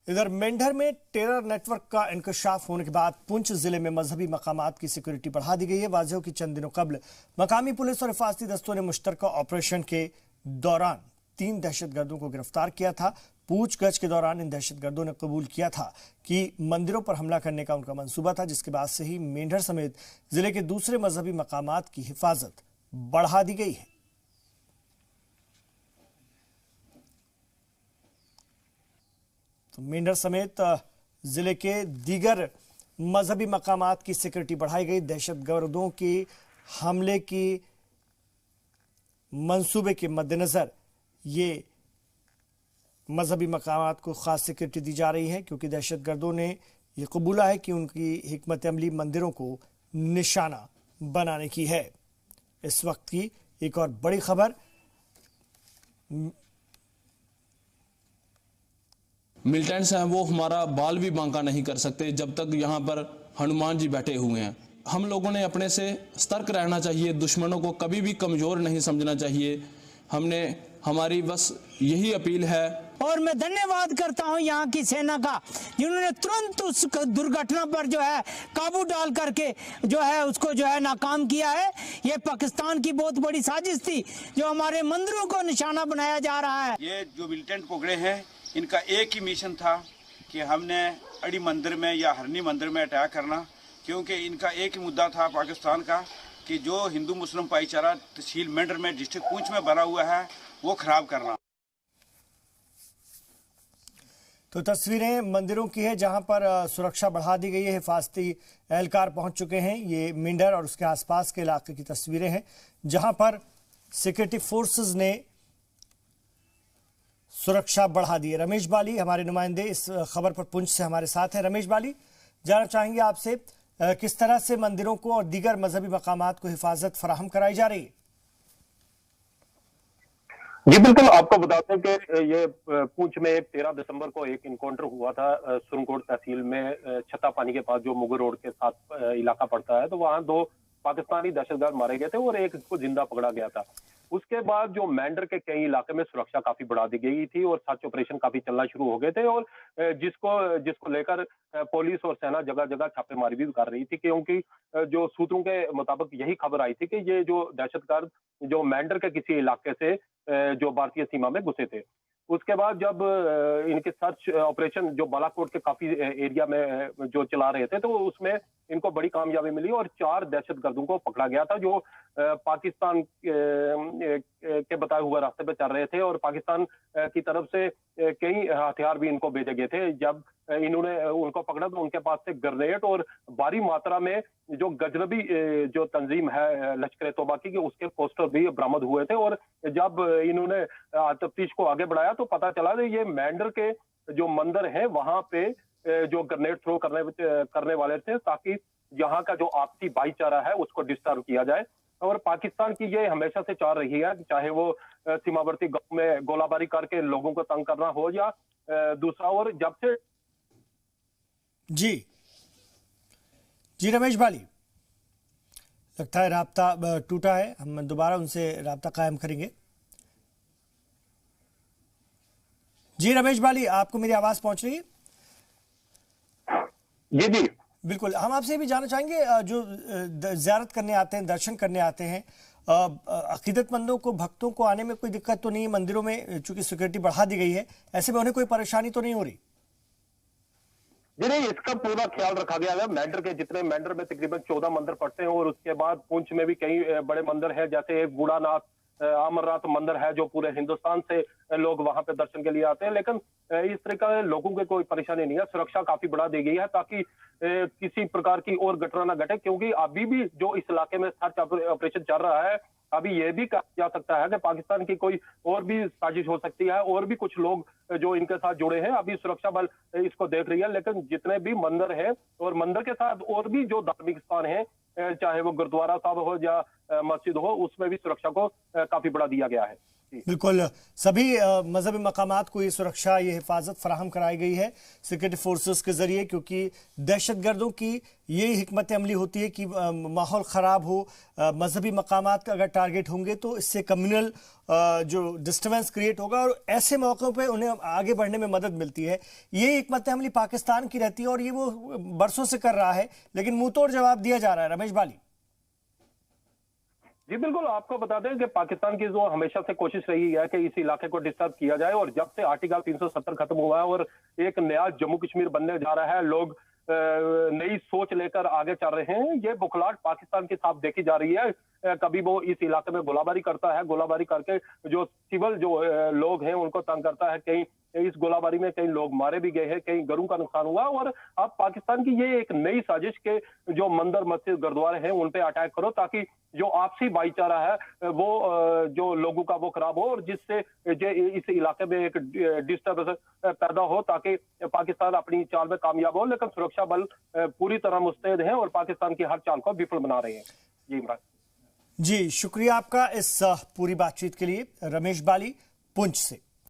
इधर मेंढर में terror network का इंकशाफ होने के बाद पुंछ जिले में मजहबी मकामात की सिक्योरिटी बढ़ा दी गई है। वाज़ेह हो कि चंद दिनों कबल मकामी पुलिस और हिफाजती दस्तों ने मुश्तरका ऑपरेशन के दौरान 3 दहशतगर्दों को गिरफ्तार किया था। पूछगछ के दौरान इन दहशतगर्दों ने कबूल किया था कि मंदिरों पर हमला करने का उनका मंसूबा था, जिसके बाद से ही मेंढर समेत जिले के दूसरे मजहबी मकामात की हिफाजत बढ़ा दी गई है। तो मेंढर समेत जिले के दीगर मजहबी मकामात की सिक्योरिटी बढ़ाई गई। दहशतगर्दों के हमले की मंसूबे के मद्देनजर ये मजहबी मकामात को खास सिक्योरिटी दी जा रही है, क्योंकि दहशतगर्दों ने यह कबूला है कि उनकी हिकमत अमली मंदिरों को निशाना बनाने की है। इस वक्त की एक और बड़ी खबर, मिलिटेंट्स हैं वो हमारा बाल भी बांका नहीं कर सकते जब तक यहाँ पर हनुमान जी बैठे हुए हैं। हम लोगों ने अपने से सतर्क रहना चाहिए, दुश्मनों को कभी भी कमजोर नहीं समझना चाहिए। हमारी बस यही अपील है। और मैं धन्यवाद करता हूं यहाँ की सेना का, जिन्होंने तुरंत उस दुर्घटना पर जो है काबू डाल करके जो है उसको जो है नाकाम किया है। ये पाकिस्तान की बहुत बड़ी साजिश थी जो हमारे मंदिरों को निशाना बनाया जा रहा है। ये जो मिलिटेंट पकड़े हैं, इनका एक ही मिशन था कि हमने अड़ी मंदिर में या हरनी मंदिर में अटैक करना, क्योंकि इनका एक ही मुद्दा था पाकिस्तान का कि जो हिंदू मुस्लिम भाईचारा तहसील मेंढर में डिस्ट्रिक्ट पुंछ में बना हुआ है वो खराब करना। तो तस्वीरें मंदिरों की है जहां पर सुरक्षा बढ़ा दी गई है, हिफाजती एहलकार पहुंच चुके हैं। ये मेंढर और उसके आसपास के इलाके की तस्वीरें हैं जहां पर सिक्योरिटी फोर्सेस ने सुरक्षा बढ़ा दी है। रमेश बाली हमारे नुमाइंदे इस खबर पर पुंछ से हमारे साथ हैं। रमेश बाली, जानना चाहेंगे आपसे किस तरह से मंदिरों को और दीगर मजहबी मकामात को हिफाजत फराहम कराई जा रही है? जी बिल्कुल, आपको बता दें कि ये पुंछ में 13 दिसंबर को एक इनकाउंटर हुआ था सुरनकोट तहसील में छत्ता पानी के पास जो मुगल रोड के साथ इलाका पड़ता है। तो वहां 2 पाकिस्तानी दहशतगर्द मारे गए थे और एक को जिंदा पकड़ा गया था। उसके बाद जो मेंढर के कई इलाके में सुरक्षा काफी बढ़ा दी गई थी और सर्च ऑपरेशन काफी चलना शुरू हो गए थे और जिसको लेकर पुलिस और सेना जगह जगह छापेमारी भी कर रही थी, क्योंकि जो सूत्रों के मुताबिक यही खबर आई थी कि ये जो दहशतगर्द जो मेंढर के किसी इलाके से जो भारतीय सीमा में घुसे थे। उसके बाद जब इनके सर्च ऑपरेशन जो बालाकोट के काफी एरिया में जो चला रहे थे, तो उसमें इनको बड़ी कामयाबी मिली और 4 दहशतगर्दों को पकड़ा गया था जो पाकिस्तान के बताए हुए रास्ते पे चल रहे थे और पाकिस्तान की तरफ से कई हथियार भी इनको भेजे गए थे। जब इन्होंने उनको पकड़ा तो उनके पास से ग्रेनेड और भारी मात्रा में जो गजनबी जो तंजीम है लश्कर तौबा की, उसके पोस्टर भी बरामद हुए थे। और जब इन्होंने तफ्तीश को आगे बढ़ाया तो पता चला कि ये मेंढर के जो मंदिर है वहां पे जो ग्रेनेड थ्रो करने वाले थे, ताकि यहाँ का जो आपसी भाईचारा है उसको डिस्टर्ब किया जाए। और पाकिस्तान की ये हमेशा से चाह रही है, चाहे वो सीमावर्ती गांव में गोलाबारी करके लोगों को तंग करना हो या दूसरा। और जब से जी रमेश बाली, लगता है राब्ता टूटा है, हम दोबारा उनसे राब्ता कायम करेंगे। जी रमेश बाली, आपको मेरी आवाज पहुंच रही है? जी जी बिल्कुल, हम आपसे भी जानना चाहेंगे जो ज़ियारत करने आते हैं, दर्शन करने आते हैं, अकीदतमंदों को, भक्तों को आने में कोई दिक्कत तो नहीं है? मंदिरों में चूंकि सिक्योरिटी बढ़ा दी गई है, ऐसे में उन्हें कोई परेशानी तो नहीं हो रही? जी नहीं, इसका पूरा ख्याल रखा गया है। मेंढर के जितने मेंढर में तकरीबन 14 मंदिर पड़ते हैं और उसके बाद पुंछ में भी कई बड़े मंदिर हैं, जैसे एक बूढ़ानाथ अमरनाथ मंदिर है जो पूरे हिंदुस्तान से लोग वहां पे दर्शन के लिए आते हैं। लेकिन इस तरह का लोगों को कोई परेशानी नहीं है, सुरक्षा काफी बढ़ा दी गई है ताकि किसी प्रकार की और घटना ना घटे, क्योंकि अभी भी जो इस इलाके में सर्च ऑपरेशन चल रहा है, अभी ये भी कहा जा सकता है कि पाकिस्तान की कोई और भी साजिश हो सकती है और भी कुछ लोग जो इनके साथ जुड़े हैं। अभी सुरक्षा बल इसको देख रही है, लेकिन जितने भी मंदिर हैं और मंदिर के साथ और भी जो धार्मिक स्थान हैं, चाहे वो गुरुद्वारा साहब हो या मस्जिद हो, उसमें भी सुरक्षा को काफी बढ़ा दिया गया है। बिल्कुल, सभी मजहबी मकामात को ये सुरक्षा, ये हिफाजत फराहम कराई गई है सिक्योरिटी फोर्सेस के जरिए, क्योंकि दहशतगर्दों की यही हिकमत अमली होती है कि माहौल ख़राब हो, मजहबी मकामात का अगर टारगेट होंगे तो इससे कम्युनल जो डिस्टर्बेंस क्रिएट होगा और ऐसे मौक़ों पे उन्हें आगे बढ़ने में मदद मिलती है। ये हिकमत अमली पाकिस्तान की रहती है और ये वो बरसों से कर रहा है, लेकिन मुंह तोड़ जवाब दिया जा रहा है। रमेश बाली। जी बिल्कुल, आपको बता दें कि पाकिस्तान की जो हमेशा से कोशिश रही है कि इस इलाके को डिस्टर्ब किया जाए, और जब से आर्टिकल 370 खत्म हुआ है और एक नया जम्मू कश्मीर बनने जा रहा है, लोग नई सोच लेकर आगे चल रहे हैं। ये बुखलाहट पाकिस्तान के साथ देखी जा रही है। कभी वो इस इलाके में गोलाबारी करता है, गोलाबारी करके जो सिविल जो लोग हैं उनको तंग करता है। कहीं इस गोलाबारी में कई लोग मारे भी गए हैं, कई घरों का नुकसान हुआ। और अब पाकिस्तान की ये एक नई साजिश के जो मंदिर मस्जिद गुरुद्वारे हैं उन पे अटैक करो, ताकि जो आपसी भाईचारा है वो जो लोगों का वो खराब हो, और जिससे इस इलाके में एक डिस्टर्बेंस पैदा हो, ताकि पाकिस्तान अपनी चाल में कामयाब हो। लेकिन सुरक्षा बल पूरी तरह मुस्तैद हैं और पाकिस्तान की हर चाल को विफल बना रहे हैं। जी इमरान जी, शुक्रिया आपका इस पूरी बातचीत के लिए। रमेश बाली, पुंछ से।